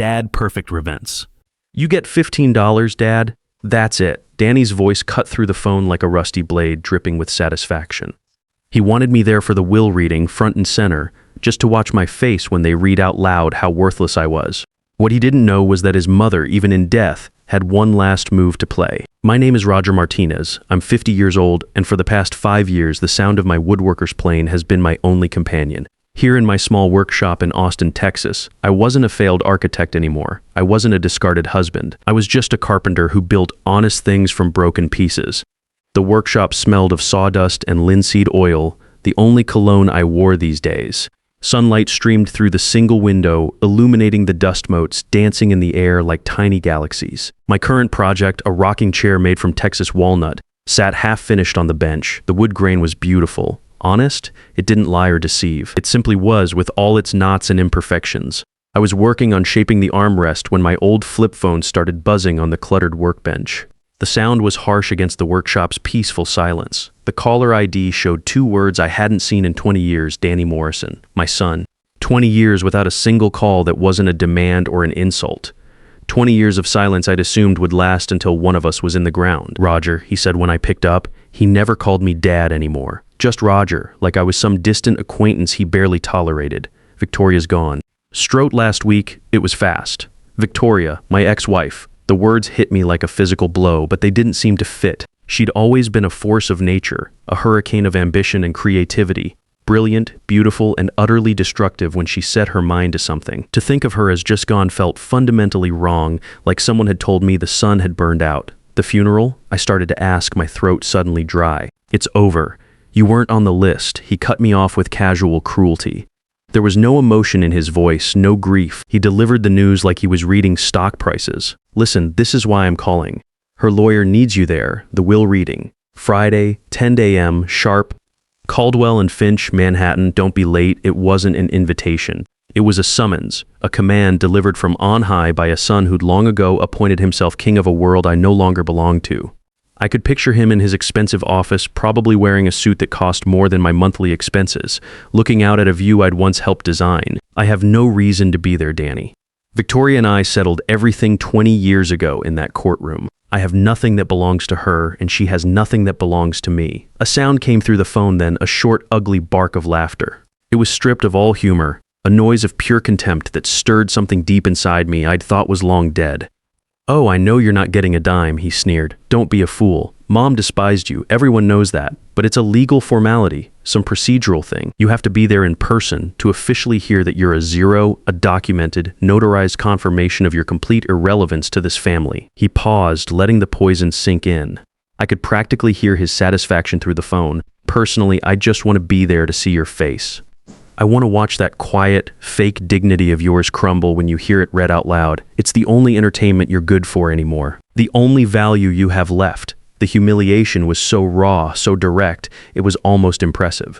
Dad perfect events. You get $15, Dad? That's it. Danny's voice cut through the phone like a rusty blade, dripping with satisfaction. He wanted me there for the will reading, front and center, just to watch my face when they read out loud how worthless I was. What he didn't know was that his mother, even in death, had one last move to play. My name is Roger Martinez. I'm 50 years old, and for the past 5 years, the sound of my woodworker's plane has been my only companion. Here in my small workshop in Austin, Texas, I wasn't a failed architect anymore. I wasn't a discarded husband. I was just a carpenter who built honest things from broken pieces. The workshop smelled of sawdust and linseed oil, the only cologne I wore these days. Sunlight streamed through the single window, illuminating the dust motes, dancing in the air like tiny galaxies. My current project, a rocking chair made from Texas walnut, sat half-finished on the bench. The wood grain was beautiful. Honest? It didn't lie or deceive. It simply was, with all its knots and imperfections. I was working on shaping the armrest when my old flip phone started buzzing on the cluttered workbench. The sound was harsh against the workshop's peaceful silence. The caller ID showed 2 words I hadn't seen in 20 years, Danny Morrison, my son. 20 years without a single call that wasn't a demand or an insult. 20 years of silence I'd assumed would last until one of us was in the ground. Roger, he said when I picked up. He never called me Dad anymore. Just Roger, like I was some distant acquaintance he barely tolerated. Victoria's gone. Stroked last week, it was fast. Victoria, my ex-wife. The words hit me like a physical blow, but they didn't seem to fit. She'd always been a force of nature, a hurricane of ambition and creativity. Brilliant, beautiful, and utterly destructive when she set her mind to something. To think of her as just gone felt fundamentally wrong, like someone had told me the sun had burned out. The funeral? I started to ask, my throat suddenly dry. It's over. You weren't on the list. He cut me off with casual cruelty. There was no emotion in his voice, no grief. He delivered the news like he was reading stock prices. Listen, this is why I'm calling. Her lawyer needs you there, the will reading. Friday, 10 a.m., sharp. Caldwell and Finch, Manhattan, don't be late. It wasn't an invitation. It was a summons, a command delivered from on high by a son who'd long ago appointed himself king of a world I no longer belonged to. I could picture him in his expensive office, probably wearing a suit that cost more than my monthly expenses, looking out at a view I'd once helped design. I have no reason to be there, Danny. Victoria and I settled everything 20 years ago in that courtroom. I have nothing that belongs to her, and she has nothing that belongs to me. A sound came through the phone then, a short, ugly bark of laughter. It was stripped of all humor, a noise of pure contempt that stirred something deep inside me I'd thought was long dead. Oh, I know you're not getting a dime, he sneered. Don't be a fool. Mom despised you, everyone knows that. But it's a legal formality, some procedural thing. You have to be there in person to officially hear that you're a zero, a documented, notarized confirmation of your complete irrelevance to this family. He paused, letting the poison sink in. I could practically hear his satisfaction through the phone. Personally, I just want to be there to see your face. I want to watch that quiet, fake dignity of yours crumble when you hear it read out loud. It's the only entertainment you're good for anymore. The only value you have left. The humiliation was so raw, so direct, it was almost impressive.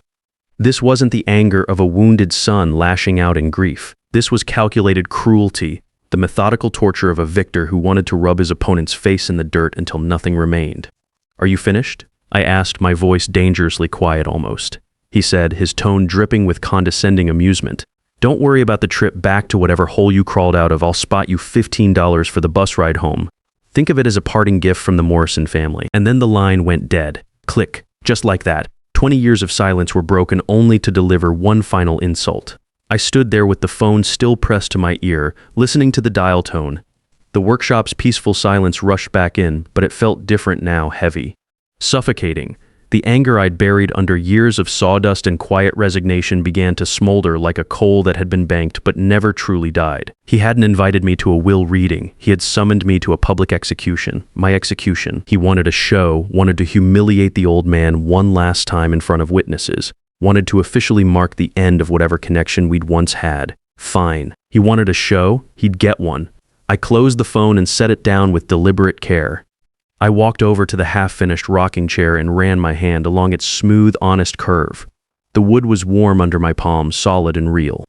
This wasn't the anger of a wounded son lashing out in grief. This was calculated cruelty, the methodical torture of a victor who wanted to rub his opponent's face in the dirt until nothing remained. Are you finished? I asked, my voice dangerously quiet almost. He said, his tone dripping with condescending amusement. Don't worry about the trip back to whatever hole you crawled out of. I'll spot you $15 for the bus ride home. Think of it as a parting gift from the Morrison family. And then the line went dead. Click. Just like that. 20 years of silence were broken only to deliver one final insult. I stood there with the phone still pressed to my ear, listening to the dial tone. The workshop's peaceful silence rushed back in, but it felt different now, heavy. Suffocating. The anger I'd buried under years of sawdust and quiet resignation began to smolder like a coal that had been banked but never truly died. He hadn't invited me to a will reading. He had summoned me to a public execution. My execution. He wanted a show, wanted to humiliate the old man one last time in front of witnesses, wanted to officially mark the end of whatever connection we'd once had. Fine. He wanted a show. He'd get one. I closed the phone and set it down with deliberate care. I walked over to the half-finished rocking chair and ran my hand along its smooth, honest curve. The wood was warm under my palms, solid and real.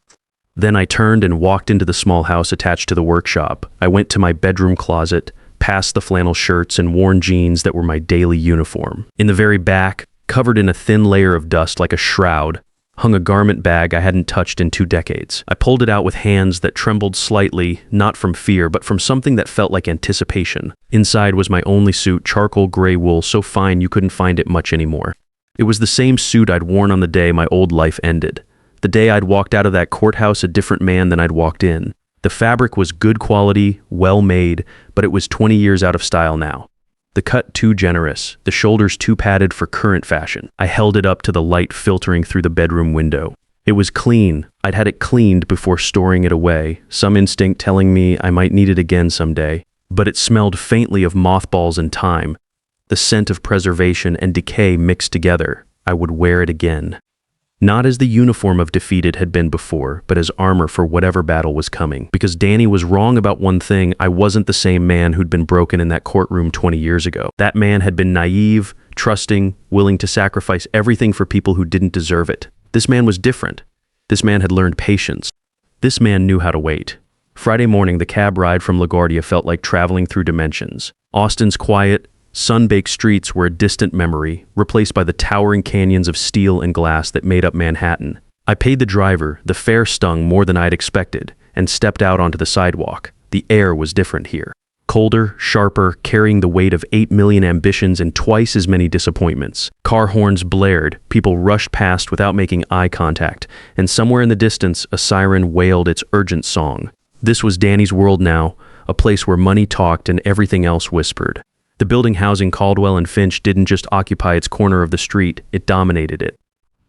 Then I turned and walked into the small house attached to the workshop. I went to my bedroom closet, past the flannel shirts and worn jeans that were my daily uniform. In the very back, covered in a thin layer of dust like a shroud, hung a garment bag I hadn't touched in 2 decades. I pulled it out with hands that trembled slightly, not from fear, but from something that felt like anticipation. Inside was my only suit, charcoal gray wool, so fine you couldn't find it much anymore. It was the same suit I'd worn on the day my old life ended. The day I'd walked out of that courthouse a different man than I'd walked in. The fabric was good quality, well made, but it was 20 years out of style now. The cut too generous, the shoulders too padded for current fashion. I held it up to the light filtering through the bedroom window. It was clean. I'd had it cleaned before storing it away, some instinct telling me I might need it again someday. But it smelled faintly of mothballs and time. The scent of preservation and decay mixed together. I would wear it again. Not as the uniform of defeat it had been before, but as armor for whatever battle was coming. Because Danny was wrong about one thing, I wasn't the same man who'd been broken in that courtroom 20 years ago. That man had been naive, trusting, willing to sacrifice everything for people who didn't deserve it. This man was different. This man had learned patience. This man knew how to wait. Friday morning, the cab ride from LaGuardia felt like traveling through dimensions. Austin's quiet, sun-baked streets were a distant memory, replaced by the towering canyons of steel and glass that made up Manhattan. I paid the driver, the fare stung more than I'd expected, and stepped out onto the sidewalk. The air was different here. Colder, sharper, carrying the weight of 8 million ambitions and twice as many disappointments. Car horns blared, people rushed past without making eye contact, and somewhere in the distance, a siren wailed its urgent song. This was Danny's world now, a place where money talked and everything else whispered. The building housing Caldwell and Finch didn't just occupy its corner of the street, it dominated it.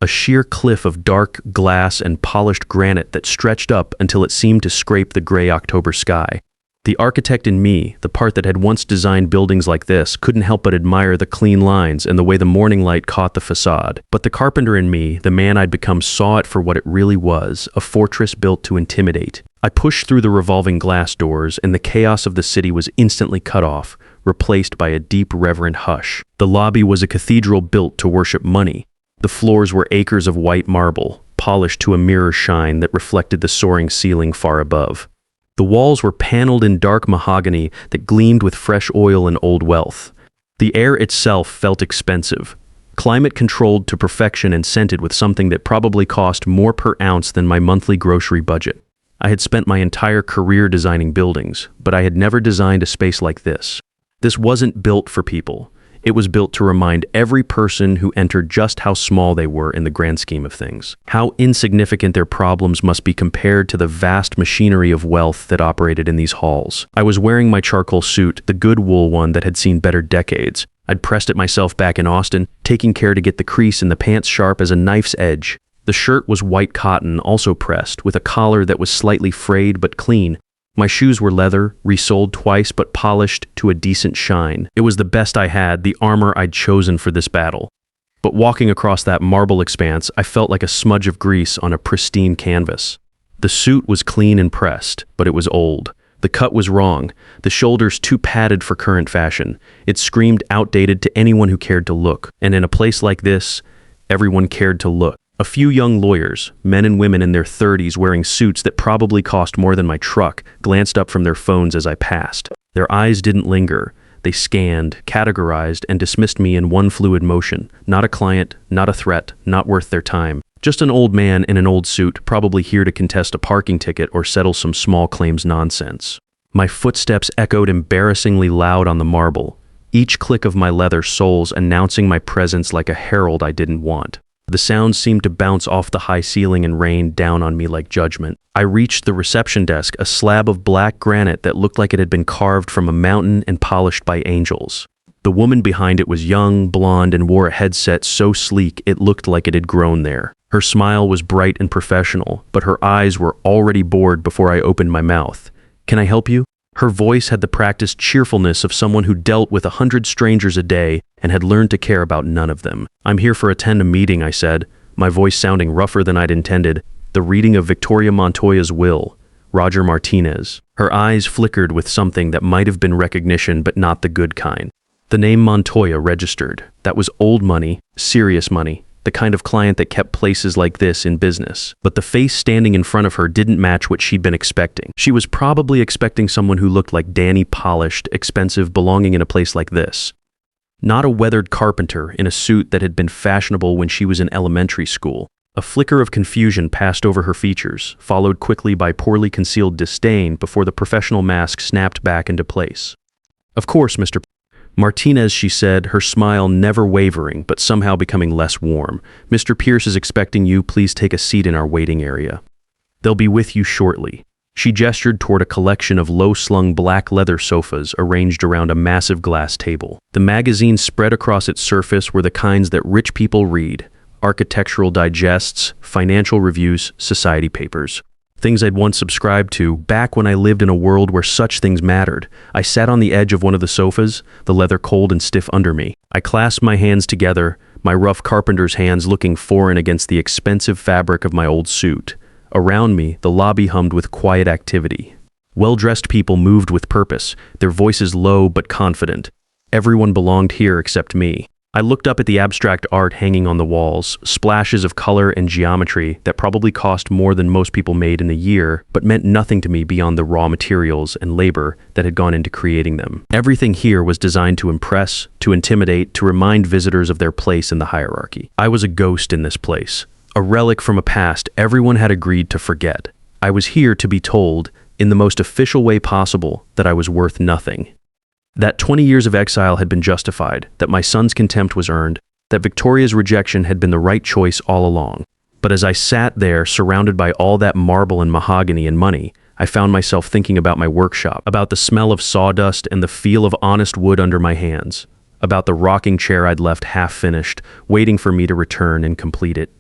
A sheer cliff of dark glass and polished granite that stretched up until it seemed to scrape the gray October sky. The architect in me, the part that had once designed buildings like this, couldn't help but admire the clean lines and the way the morning light caught the facade. But the carpenter in me, the man I'd become, saw it for what it really was, a fortress built to intimidate. I pushed through the revolving glass doors, and the chaos of the city was instantly cut off, replaced by a deep, reverent hush. The lobby was a cathedral built to worship money. The floors were acres of white marble, polished to a mirror shine that reflected the soaring ceiling far above. The walls were paneled in dark mahogany that gleamed with fresh oil and old wealth. The air itself felt expensive, climate-controlled to perfection and scented with something that probably cost more per ounce than my monthly grocery budget. I had spent my entire career designing buildings, but I had never designed a space like this. This wasn't built for people. It was built to remind every person who entered just how small they were in the grand scheme of things. How insignificant their problems must be compared to the vast machinery of wealth that operated in these halls. I was wearing my charcoal suit, the good wool one that had seen better decades. I'd pressed it myself back in Austin, taking care to get the crease in the pants sharp as a knife's edge. The shirt was white cotton, also pressed, with a collar that was slightly frayed but clean. My shoes were leather, resoled twice but polished to a decent shine. It was the best I had, the armor I'd chosen for this battle. But walking across that marble expanse, I felt like a smudge of grease on a pristine canvas. The suit was clean and pressed, but it was old. The cut was wrong, the shoulders too padded for current fashion. It screamed outdated to anyone who cared to look. And in a place like this, everyone cared to look. A few young lawyers, men and women in their 30s wearing suits that probably cost more than my truck, glanced up from their phones as I passed. Their eyes didn't linger. They scanned, categorized, and dismissed me in one fluid motion. Not a client, not a threat, not worth their time. Just an old man in an old suit, probably here to contest a parking ticket or settle some small claims nonsense. My footsteps echoed embarrassingly loud on the marble, each click of my leather soles announcing my presence like a herald I didn't want. The sounds seemed to bounce off the high ceiling and rain down on me like judgment. I reached the reception desk, a slab of black granite that looked like it had been carved from a mountain and polished by angels. The woman behind it was young, blonde, and wore a headset so sleek it looked like it had grown there. Her smile was bright and professional, but her eyes were already bored before I opened my mouth. "Can I help you?" Her voice had the practiced cheerfulness of someone who dealt with 100 strangers a day and had learned to care about none of them. "I'm here for attend a meeting," I said, my voice sounding rougher than I'd intended. "The reading of Victoria Montoya's will, Roger Martinez." Her eyes flickered with something that might have been recognition, but not the good kind. The name Montoya registered. That was old money, serious money, the kind of client that kept places like this in business. But the face standing in front of her didn't match what she'd been expecting. She was probably expecting someone who looked like Danny, polished, expensive, belonging in a place like this. Not a weathered carpenter in a suit that had been fashionable when she was in elementary school. A flicker of confusion passed over her features, followed quickly by poorly concealed disdain before the professional mask snapped back into place. "Of course, Mr. Martinez," she said, her smile never wavering but somehow becoming less warm. "Mr. Pierce is expecting you. Please take a seat in our waiting area. They'll be with you shortly." She gestured toward a collection of low-slung black leather sofas arranged around a massive glass table. The magazines spread across its surface were the kinds that rich people read: architectural digests, financial reviews, society papers. Things I'd once subscribed to, back when I lived in a world where such things mattered. I sat on the edge of one of the sofas, the leather cold and stiff under me. I clasped my hands together, my rough carpenter's hands looking foreign against the expensive fabric of my old suit. Around me, the lobby hummed with quiet activity. Well-dressed people moved with purpose, their voices low but confident. Everyone belonged here except me. I looked up at the abstract art hanging on the walls, splashes of color and geometry that probably cost more than most people made in a year, but meant nothing to me beyond the raw materials and labor that had gone into creating them. Everything here was designed to impress, to intimidate, to remind visitors of their place in the hierarchy. I was a ghost in this place, a relic from a past everyone had agreed to forget. I was here to be told, in the most official way possible, that I was worth nothing. That 20 years of exile had been justified, that my son's contempt was earned, that Victoria's rejection had been the right choice all along. But as I sat there, surrounded by all that marble and mahogany and money, I found myself thinking about my workshop, about the smell of sawdust and the feel of honest wood under my hands, about the rocking chair I'd left half-finished, waiting for me to return and complete it.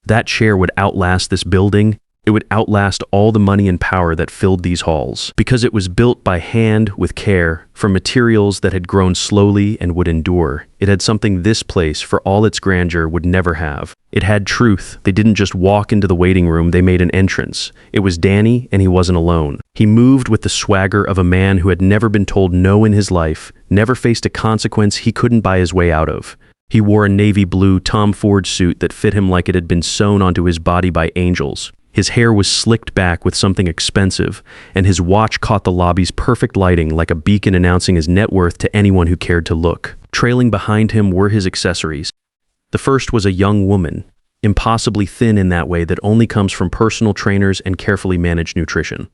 That chair would outlast this building. It would outlast all the money and power that filled these halls, because it was built by hand with care, from materials that had grown slowly and would endure. It had something this place, for all its grandeur, would never have. It had truth. They didn't just walk into the waiting room, they made an entrance. It was Danny, and he wasn't alone. He moved with the swagger of a man who had never been told no in his life, never faced a consequence he couldn't buy his way out of. He wore a navy blue Tom Ford suit that fit him like it had been sewn onto his body by angels. His hair was slicked back with something expensive, and his watch caught the lobby's perfect lighting like a beacon announcing his net worth to anyone who cared to look. Trailing behind him were his accessories. The first was a young woman, impossibly thin in that way that only comes from personal trainers and carefully managed nutrition.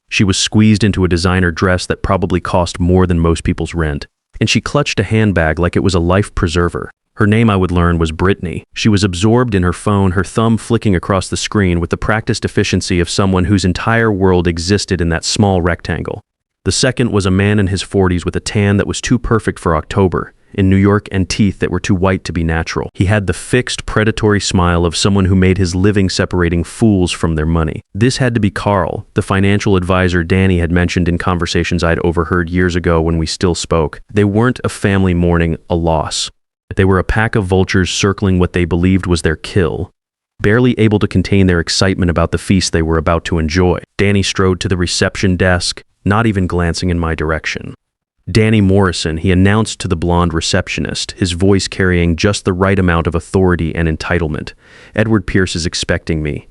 She was squeezed into a designer dress that probably cost more than most people's rent, and she clutched a handbag like it was a life preserver. Her name, I would learn, was Brittany. She was absorbed in her phone, her thumb flicking across the screen with the practiced efficiency of someone whose entire world existed in that small rectangle. The second was a man in his 40s with a tan that was too perfect for October, in New York, and teeth that were too white to be natural. He had the fixed, predatory smile of someone who made his living separating fools from their money. This had to be Carl, the financial advisor Danny had mentioned in conversations I'd overheard years ago when we still spoke. They weren't a family mourning a loss. They were a pack of vultures circling what they believed was their kill, barely able to contain their excitement about the feast they were about to enjoy. Danny strode to the reception desk, not even glancing in my direction. "Danny Morrison," he announced to the blonde receptionist, his voice carrying just the right amount of authority and entitlement. "Edward Pierce is expecting me."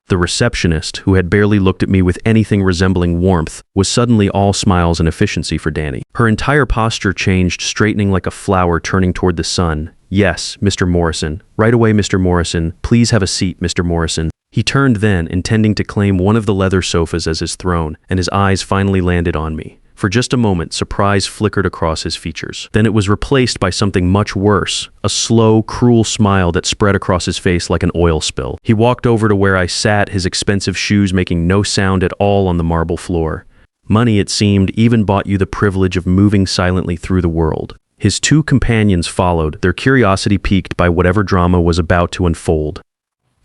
The receptionist, who had barely looked at me with anything resembling warmth, was suddenly all smiles and efficiency for Danny. Her entire posture changed, straightening like a flower turning toward the sun. "Yes, Mr. Morrison. Right away, Mr. Morrison. Please have a seat, Mr. Morrison." He turned then, intending to claim one of the leather sofas as his throne, and his eyes finally landed on me. For just a moment, surprise flickered across his features. Then it was replaced by something much worse, a slow, cruel smile that spread across his face like an oil spill. He walked over to where I sat, his expensive shoes making no sound at all on the marble floor. Money, it seemed, even bought you the privilege of moving silently through the world. His two companions followed, their curiosity piqued by whatever drama was about to unfold.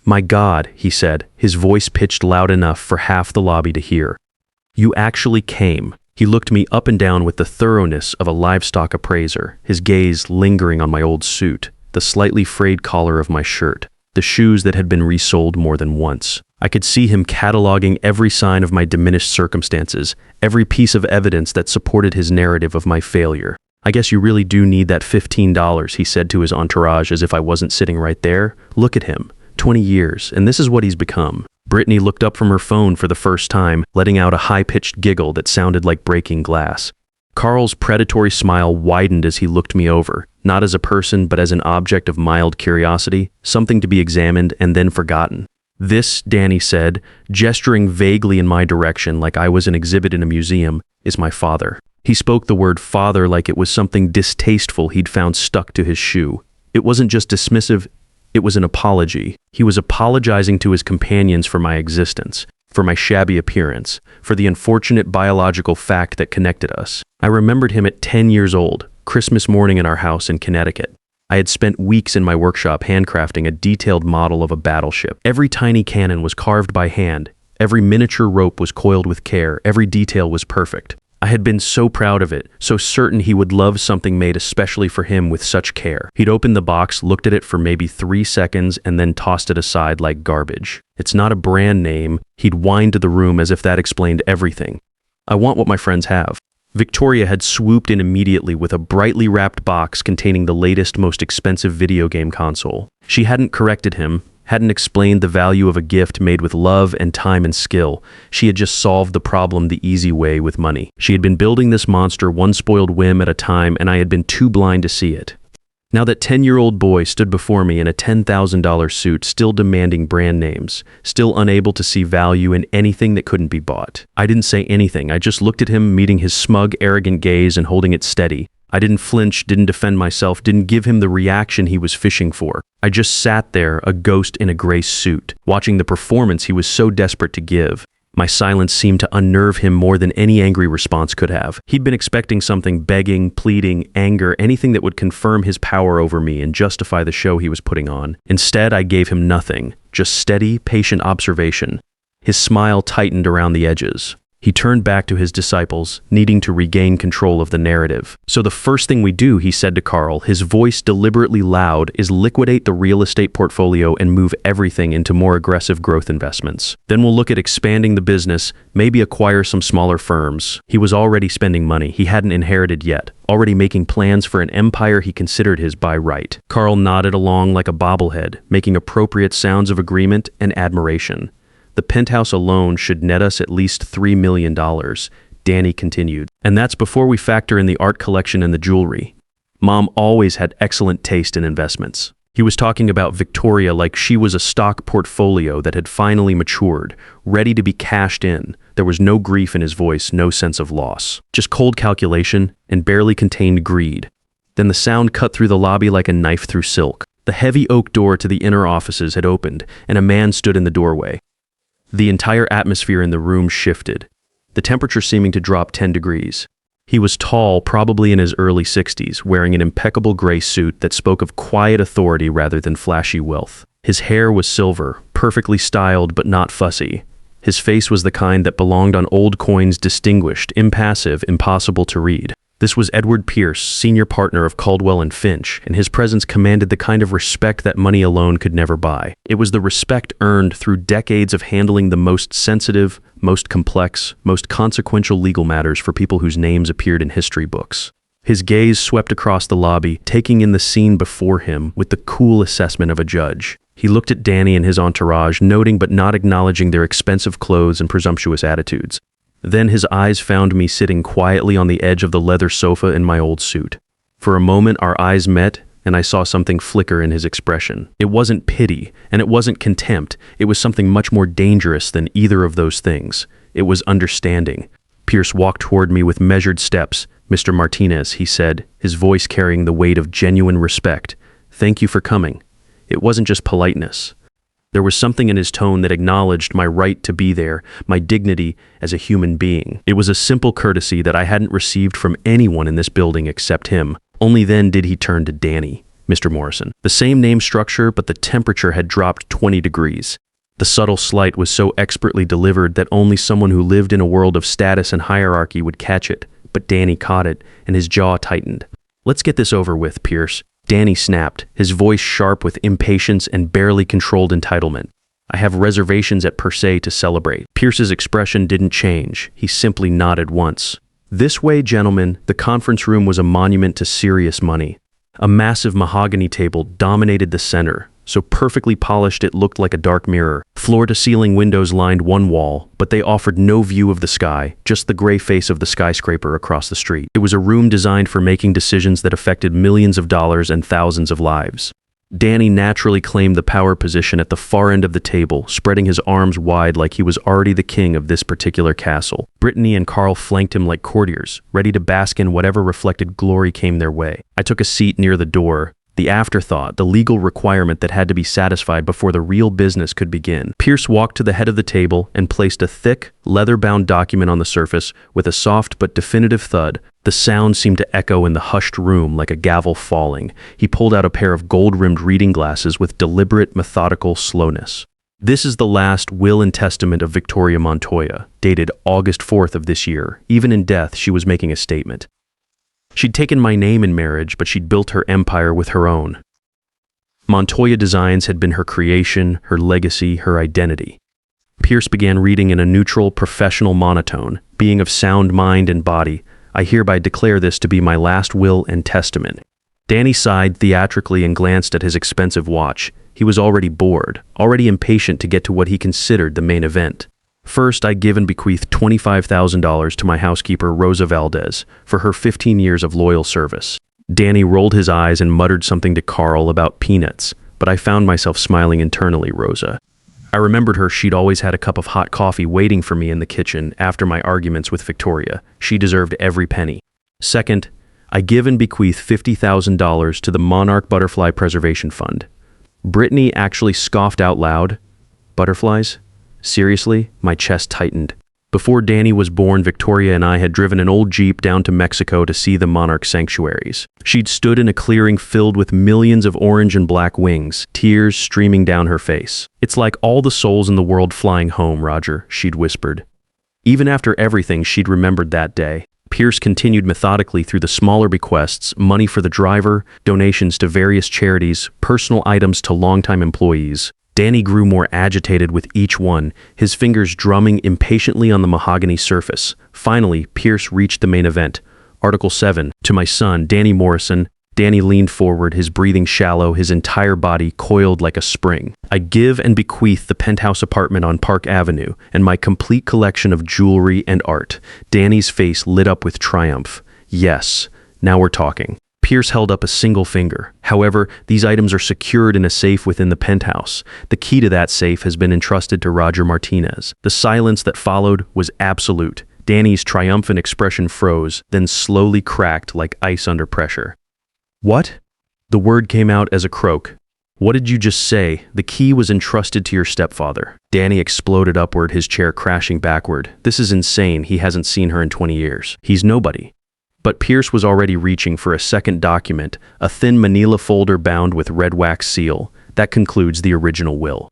"My God," he said, his voice pitched loud enough for half the lobby to hear. "You actually came." He looked me up and down with the thoroughness of a livestock appraiser, his gaze lingering on my old suit, the slightly frayed collar of my shirt, the shoes that had been resoled more than once. I could see him cataloging every sign of my diminished circumstances, every piece of evidence that supported his narrative of my failure. "I guess you really do need that $15, he said to his entourage as if I wasn't sitting right there. "Look at him. 20 years, and this is what he's become." Brittany looked up from her phone for the first time, letting out a high-pitched giggle that sounded like breaking glass. Carl's predatory smile widened as he looked me over, not as a person but as an object of mild curiosity, something to be examined and then forgotten. This, Danny said, gesturing vaguely in my direction like I was an exhibit in a museum, is my father. He spoke the word father like it was something distasteful he'd found stuck to his shoe. It wasn't just dismissive, it was an apology. He was apologizing to his companions for my existence, for my shabby appearance, for the unfortunate biological fact that connected us. I remembered him at 10 years old, Christmas morning in our house in Connecticut. I had spent weeks in my workshop handcrafting a detailed model of a battleship. Every tiny cannon was carved by hand. Every miniature rope was coiled with care. Every detail was perfect. I had been so proud of it, so certain he would love something made especially for him with such care. He'd opened the box, looked at it for maybe 3 seconds, and then tossed it aside like garbage. It's not a brand name. He'd whined to the room as if that explained everything. I want what my friends have. Victoria had swooped in immediately with a brightly wrapped box containing the latest, most expensive video game console. She hadn't corrected him, hadn't explained the value of a gift made with love and time and skill. She had just solved the problem the easy way with money. She had been building this monster one spoiled whim at a time, and I had been too blind to see it. Now that 10-year-old boy stood before me in a $10,000 suit, still demanding brand names, still unable to see value in anything that couldn't be bought. I didn't say anything. I just looked at him, meeting his smug, arrogant gaze and holding it steady. I didn't flinch, didn't defend myself, didn't give him the reaction he was fishing for. I just sat there, a ghost in a gray suit, watching the performance he was so desperate to give. My silence seemed to unnerve him more than any angry response could have. He'd been expecting something: begging, pleading, anger, anything that would confirm his power over me and justify the show he was putting on. Instead, I gave him nothing, just steady, patient observation. His smile tightened around the edges. He turned back to his disciples, needing to regain control of the narrative. "So the first thing we do," he said to Carl, his voice deliberately loud, "is liquidate the real estate portfolio and move everything into more aggressive growth investments. Then we'll look at expanding the business, maybe acquire some smaller firms." He was already spending money he hadn't inherited yet, already making plans for an empire he considered his by right. Carl nodded along like a bobblehead, making appropriate sounds of agreement and admiration. "The penthouse alone should net us at least $3 million, Danny continued. "And that's before we factor in the art collection and the jewelry. Mom always had excellent taste in investments." He was talking about Victoria like she was a stock portfolio that had finally matured, ready to be cashed in. There was no grief in his voice, no sense of loss. Just cold calculation and barely contained greed. Then the sound cut through the lobby like a knife through silk. The heavy oak door to the inner offices had opened, and a man stood in the doorway. The entire atmosphere in the room shifted, the temperature seeming to drop 10 degrees. He was tall, probably in his early 60s, wearing an impeccable gray suit that spoke of quiet authority rather than flashy wealth. His hair was silver, perfectly styled but not fussy. His face was the kind that belonged on old coins, distinguished, impassive, impossible to read. This was Edward Pierce, senior partner of Caldwell and Finch, and his presence commanded the kind of respect that money alone could never buy. It was the respect earned through decades of handling the most sensitive, most complex, most consequential legal matters for people whose names appeared in history books. His gaze swept across the lobby, taking in the scene before him with the cool assessment of a judge. He looked at Danny and his entourage, noting but not acknowledging their expensive clothes and presumptuous attitudes. Then his eyes found me sitting quietly on the edge of the leather sofa in my old suit. For a moment our eyes met, and I saw something flicker in his expression. It wasn't pity, and it wasn't contempt. It was something much more dangerous than either of those things. It was understanding. Pierce walked toward me with measured steps. "Mr. Martinez," he said, his voice carrying the weight of genuine respect. "Thank you for coming." It wasn't just politeness. There was something in his tone that acknowledged my right to be there, my dignity as a human being. It was a simple courtesy that I hadn't received from anyone in this building except him. Only then did he turn to Danny, "Mr. Morrison." The same name structure, but the temperature had dropped 20 degrees. The subtle slight was so expertly delivered that only someone who lived in a world of status and hierarchy would catch it. But Danny caught it, and his jaw tightened. "Let's get this over with, Pierce." Danny snapped, his voice sharp with impatience and barely controlled entitlement. "I have reservations at Per Se to celebrate." Pierce's expression didn't change. He simply nodded once. "This way, gentlemen." The conference room was a monument to serious money. A massive mahogany table dominated the center, so perfectly polished it looked like a dark mirror. Floor-to-ceiling windows lined one wall, but they offered no view of the sky, just the gray face of the skyscraper across the street. It was a room designed for making decisions that affected millions of dollars and thousands of lives. Danny naturally claimed the power position at the far end of the table, spreading his arms wide like he was already the king of this particular castle. Brittany and Carl flanked him like courtiers, ready to bask in whatever reflected glory came their way. I took a seat near the door, the afterthought, the legal requirement that had to be satisfied before the real business could begin. Pierce walked to the head of the table and placed a thick, leather-bound document on the surface with a soft but definitive thud. The sound seemed to echo in the hushed room like a gavel falling. He pulled out a pair of gold-rimmed reading glasses with deliberate, methodical slowness. This is the last will and testament of Victoria Montoya, dated August 4th of this year. Even in death, she was making a statement. She'd taken my name in marriage, but she'd built her empire with her own. Montoya Designs had been her creation, her legacy, her identity. Pierce began reading in a neutral, professional monotone. Being of sound mind and body, I hereby declare this to be my last will and testament. Danny sighed theatrically and glanced at his expensive watch. He was already bored, already impatient to get to what he considered the main event. First, I give and bequeath $25,000 to my housekeeper, Rosa Valdez, for her 15 years of loyal service. Danny rolled his eyes and muttered something to Carl about peanuts, but I found myself smiling internally. Rosa. I remembered her. She'd always had a cup of hot coffee waiting for me in the kitchen after my arguments with Victoria. She deserved every penny. Second, I give and bequeath $50,000 to the Monarch Butterfly Preservation Fund. Brittany actually scoffed out loud. Butterflies? Seriously? My chest tightened. Before Danny was born, Victoria and I had driven an old Jeep down to Mexico to see the monarch sanctuaries. She'd stood in a clearing filled with millions of orange and black wings, tears streaming down her face. It's like all the souls in the world flying home, Roger, she'd whispered. Even after everything, she'd remembered that day. Pierce continued methodically through the smaller bequests, money for the driver, donations to various charities, personal items to longtime employees. Danny grew more agitated with each one, his fingers drumming impatiently on the mahogany surface. Finally, Pierce reached the main event. Article 7. To my son, Danny Morrison. Danny leaned forward, his breathing shallow, his entire body coiled like a spring. I give and bequeath the penthouse apartment on Park Avenue and my complete collection of jewelry and art. Danny's face lit up with triumph. Yes, now we're talking. Pierce held up a single finger. However, these items are secured in a safe within the penthouse. The key to that safe has been entrusted to Roger Martinez. The silence that followed was absolute. Danny's triumphant expression froze, then slowly cracked like ice under pressure. What? The word came out as a croak. What did you just say? The key was entrusted to your stepfather. Danny exploded upward, his chair crashing backward. This is insane. He hasn't seen her in 20 years. He's nobody. But Pierce was already reaching for a second document, a thin manila folder bound with red wax seal. That concludes the original will.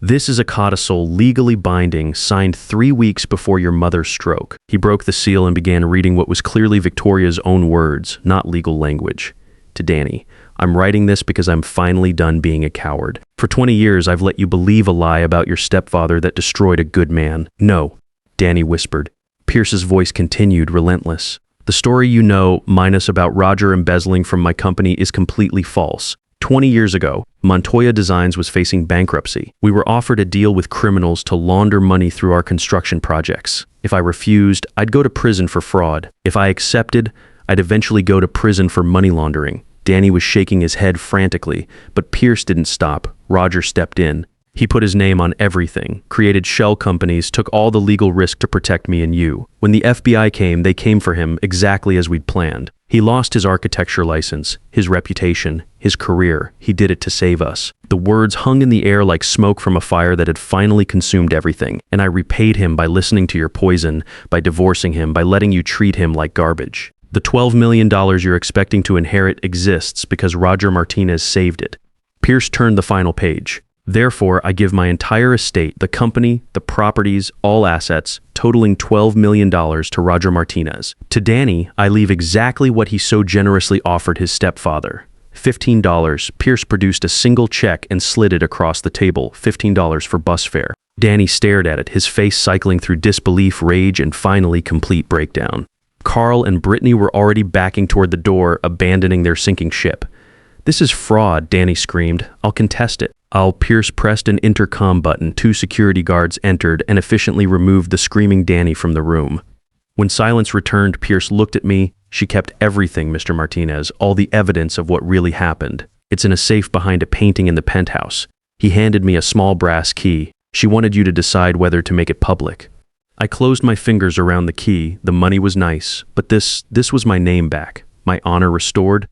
This is a codicil legally binding, signed 3 weeks before your mother's stroke. He broke the seal and began reading what was clearly Victoria's own words, not legal language. To Danny, I'm writing this because I'm finally done being a coward. For 20 years, I've let you believe a lie about your stepfather that destroyed a good man. No, Danny whispered. Pierce's voice continued, relentless. The story you know, minus about Roger embezzling from my company, is completely false. 20 years ago, Montoya Designs was facing bankruptcy. We were offered a deal with criminals to launder money through our construction projects. If I refused, I'd go to prison for fraud. If I accepted, I'd eventually go to prison for money laundering. Danny was shaking his head frantically, but Pierce didn't stop. Roger stepped in. He put his name on everything, created shell companies, took all the legal risk to protect me and you. When the FBI came, they came for him exactly as we'd planned. He lost his architecture license, his reputation, his career. He did it to save us. The words hung in the air like smoke from a fire that had finally consumed everything. And I repaid him by listening to your poison, by divorcing him, by letting you treat him like garbage. The $12 million you're expecting to inherit exists because Roger Martinez saved it. Pierce turned the final page. Therefore, I give my entire estate, the company, the properties, all assets, totaling $12 million to Roger Martinez. To Danny, I leave exactly what he so generously offered his stepfather. $15. Pierce produced a single check and slid it across the table. $15 for bus fare. Danny stared at it, his face cycling through disbelief, rage, and finally complete breakdown. Carl and Brittany were already backing toward the door, abandoning their sinking ship. "This is fraud," Danny screamed. "I'll contest it." Pierce pressed an intercom button. 2 security guards entered and efficiently removed the screaming Danny from the room. When silence returned, Pierce looked at me. "She kept everything, Mr. Martinez, all the evidence of what really happened. It's in a safe behind a painting in the penthouse." He handed me a small brass key. "She wanted you to decide whether to make it public." I closed my fingers around the key. The money was nice, but this was my name back, my honor restored,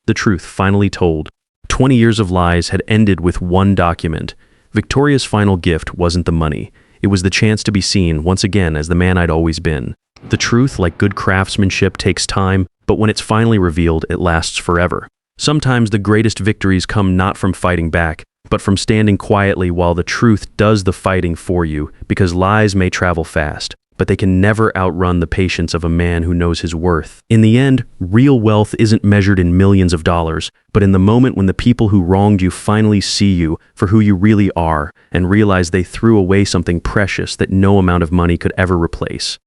the truth finally told. 20 years of lies had ended with one document. Victoria's final gift wasn't the money. It was the chance to be seen once again as the man I'd always been. The truth, like good craftsmanship, takes time, but when it's finally revealed, it lasts forever. Sometimes the greatest victories come not from fighting back, but from standing quietly while the truth does the fighting for you, because lies may travel fast, but they can never outrun the patience of a man who knows his worth. In the end, real wealth isn't measured in millions of dollars, but in the moment when the people who wronged you finally see you for who you really are and realize they threw away something precious that no amount of money could ever replace.